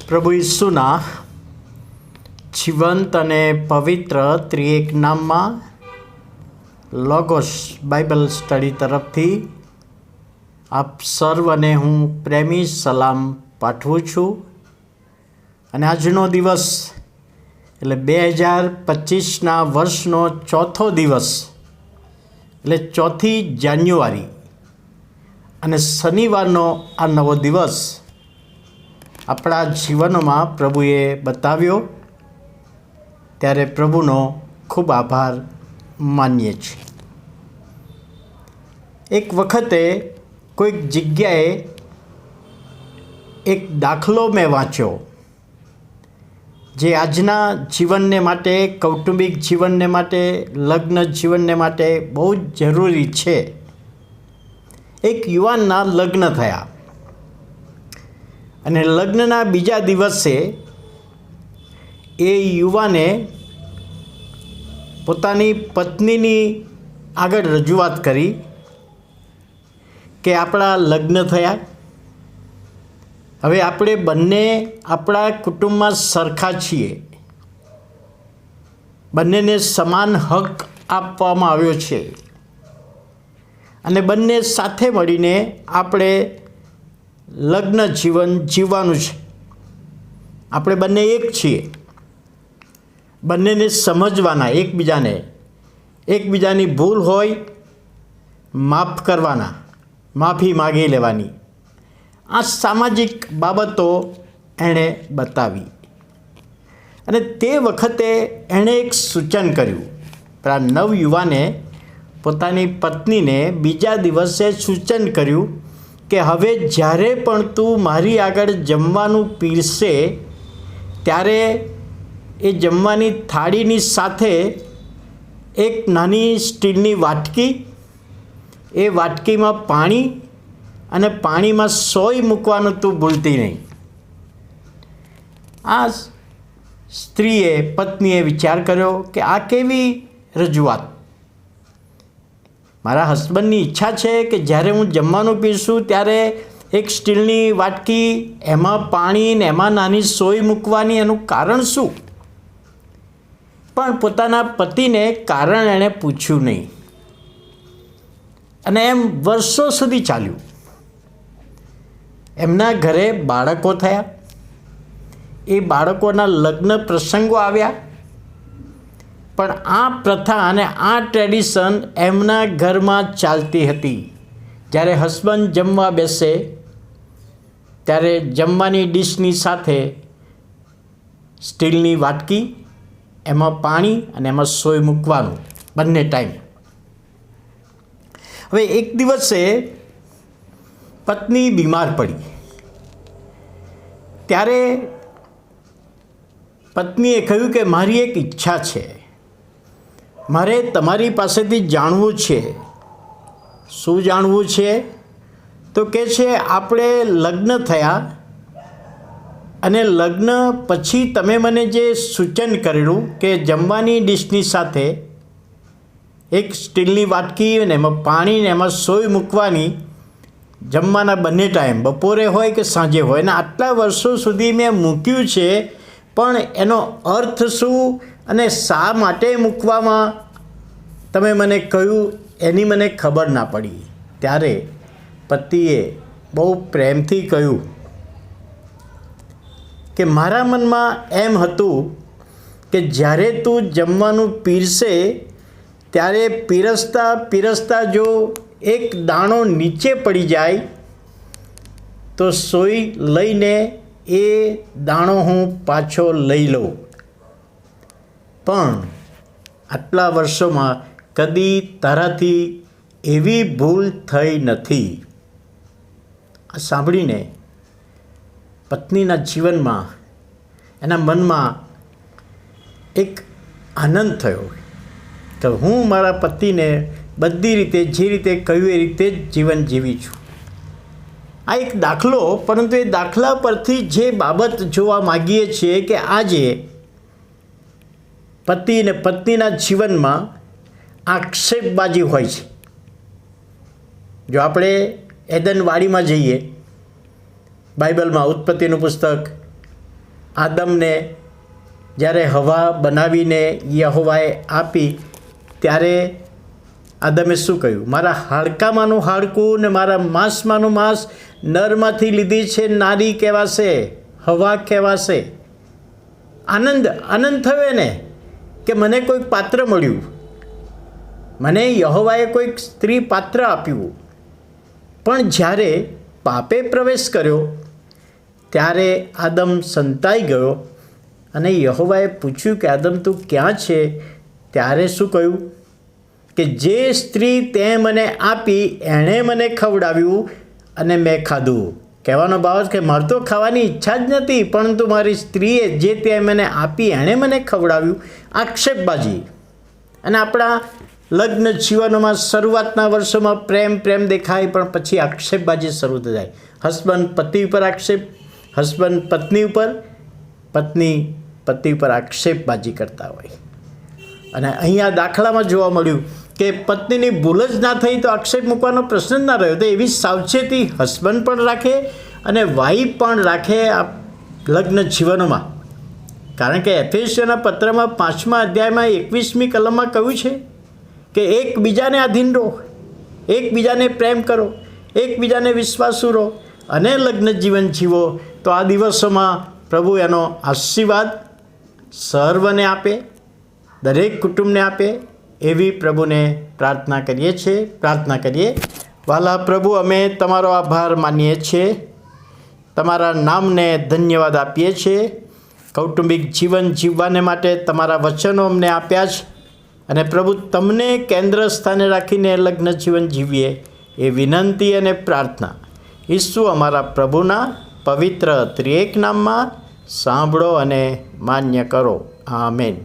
પ્રભુ ઈસુના જીવંત અને પવિત્ર ત્રિએક નામમાં લોગોસ બાઇબલ સ્ટડી તરફથી આપ સર્વને હું પ્રેમી સલામ પાઠવું છું. અને આજનો દિવસ એટલે 2025ના વર્ષનો ચોથો દિવસ એટલે 4મી જાન્યુઆરી અને શનિવારનો આ નવો દિવસ આપણા જીવનમાં પ્રભુએ બતાવ્યો, ત્યારે પ્રભુનો ખૂબ આભાર માનીએ છીએ. એક વખતે કોઈક જગ્યાએ એક દાખલો મેં વાંચ્યો જે આજના જીવનને માટે, કૌટુંબિક જીવનને માટે, લગ્ન જીવનને માટે બહુ જ જરૂરી છે. એક યુવાનના લગ્ન થયા અને લગ્નના બીજા દિવસે એ યુવાને પોતાની પત્નીની આગળ રજૂઆત કરી કે આપણા લગ્ન થયા, હવે આપણે બંને આપણા કુટુંબમાં સરખા છીએ, બંનેને સમાન હક આપવામાં આવ્યો છે અને બંને સાથે મળીને આપણે લગ્ન જીવન જીવવાનું છે. આપણે બંને એક છીએ, બંનેને સમજવાના, એકબીજાની ભૂલ હોય માફ કરવાના, માફી માગી લેવાની. આ સામાજિક બાબતો એણે બતાવી અને તે વખતે એણે એક સૂચન કર્યું. આ નવયુવાને પોતાની પત્નીને બીજા દિવસે સૂચન કર્યું કે હવે જ્યારે પણ તું મારી આગળ જમવાનું પીરસે ત્યારે એ જમવાની થાળીની સાથે એક નાની સ્ટીલની વાટકી, એ વાટકીમાં પાણી અને પાણીમાં સોય મૂકવાનું તું ભૂલતી નહીં. આ પત્નીએ વિચાર કર્યો કે આ કેવી રજૂઆત. મારા હસબન્ડની ઈચ્છા છે કે જ્યારે હું જમવાનું પીરસું ત્યારે એક સ્ટીલની વાટકી, એમાં પાણી ને એમાં નાની સોય મૂકવાની, એનું કારણ શું? પણ પોતાના પતિને કારણ એણે પૂછ્યું નહીં અને એમ વર્ષો સુધી ચાલ્યું. એમના ઘરે બાળકો થયા, એ બાળકોના લગ્ન પ્રસંગો આવ્યા, પણ આ પ્રથા અને આ ટ્રેડિશન એમના ઘરમાં ચાલતી હતી. જ્યારે હસબન્ડ જમવા બેસે ત્યારે જમવાની ડીશની સાથે સ્ટીલની વાટકી, એમાં પાણી અને એમાં સોય મૂકવાનું બંને ટાઈમ. હવે એક દિવસે પત્ની બીમાર પડી, ત્યારે પત્નીએ કહ્યું કે મારી એક ઈચ્છા છે, મારે તમારી પાસેથી જાણવું છે. શું જાણવું છે? તો કહે છે આપણે લગ્ન થયા અને લગ્ન પછી તમે મને જે સૂચન કરેલું કે જમવાની ડીશની સાથે એક સ્ટીલની વાટકી અને એમાં પાણી ને એમાં સોય મૂકવાની જમવાના બંને ટાઈમ, બપોરે હોય કે સાંજે હોય, અને આટલા વર્ષો સુધી મેં મૂક્યું છે, પણ એનો અર્થ શું અને શા માટે મૂકવામાં તમે મને કહ્યું એની મને ખબર ના પડી. ત્યારે પતિએ બહુ પ્રેમથી કહ્યું કે મારા મનમાં એમ હતું કે જ્યારે તું જમવાનું પીરસે ત્યારે પીરસતા જો એક દાણો નીચે પડી જાય તો સોય લઈને એ દાણો હું પાછો લઈ લઉં, પણ આટલા વર્ષોમાં કદી તારાથી એવી ભૂલ થઈ નથી. આ સાંભળીને પત્નીના જીવનમાં, એના મનમાં એક આનંદ થયો કે હું મારા પતિને બધી રીતે જે રીતે કહ્યું એ રીતે જ જીવન જીવી છું. આ એક દાખલો, પરંતુ એ દાખલા પરથી જે બાબત જોવા માગીએ છીએ કે આજે પતિ અને પત્નીના જીવનમાં આક્ષેપબાજી હોય છે. જો આપણે એદન વાડીમાં જઈએ, બાઇબલમાં ઉત્પત્તિનું પુસ્તક આદમને જ્યારે હવા બનાવીને યહોવાએ આપી ત્યારે આદમે શું કહ્યું? મારા હાડકામાંનું હાડકું ને મારા માંસમાંનું માંસ નરમાંથી લીધી છે, નારી કહેવાશે, હવા કહેવાશે. આનંદ થયો એને કે મને કોઈક પાત્ર મળ્યું, મને યહોવાએ કોઈક સ્ત્રી પાત્ર આપ્યું. પણ જ્યારે પાપે પ્રવેશ કર્યો ત્યારે આદમ સંતાઈ ગયો અને યહોવાએ પૂછ્યું કે આદમ તું ક્યાં છે? ત્યારે શું કહ્યું કે જે સ્ત્રી તે મને આપી એણે મને ખવડાવ્યું અને મેં ખાધું. કહેવાનો ભાવ કે મારે તો ખાવાની ઈચ્છા જ નથી, પરંતુ મારી સ્ત્રીએ જે તે મને આપી એણે મને ખવડાવ્યું. આક્ષેપબાજી. અને આપણા લગ્ન જીવનોમાં શરૂઆતના વર્ષોમાં પ્રેમ દેખાય, પણ પછી આક્ષેપબાજી શરૂ થઈ જાય. હસબન્ડ પતિ ઉપર આક્ષેપ, હસબન્ડ પત્ની ઉપર, પત્ની પતિ ઉપર આક્ષેપબાજી કરતા હોય. અને અહીંયા દાખલામાં જોવા મળ્યું કે પત્નીની ભૂલ જ ના થઈ તો આક્ષેપ મૂકવાનો પ્રશ્ન જ ના રહ્યો. તો એવી સાવચેતી હસબન્ડ પણ રાખે અને વાઈફ પણ રાખે આ લગ્ન જીવનોમાં. કારણ કે એફેસીઓના પત્રમાં 5મા અધ્યાયમાં 21મી કલમમાં કહ્યું છે કે એકબીજાને આધીન રહો, એકબીજાને પ્રેમ કરો, એકબીજાને વિશ્વાસુ રહો અને લગ્ન જીવન જીવો. તો આ દિવસોમાં પ્રભુ એનો આશીર્વાદ સર્વને આપે, દરેક કુટુંબને આપે એવી પ્રભુને પ્રાર્થના કરીએ. વાલા પ્રભુ, અમે તમારો આભાર માનીએ છીએ, તમારા નામને ધન્યવાદ આપીએ છીએ. કૌટુંબિક જીવન જીવવાને માટે તમારા વચનો અમને આપ્યા છે અને પ્રભુ તમને કેન્દ્ર સ્થાને રાખીને લગ્ન જીવન જીવીએ એ વિનંતી અને પ્રાર્થના ઈસુ અમારા પ્રભુના પવિત્ર ત્રિએક નામમાં સાંભળો અને માન્ય કરો. આમેન.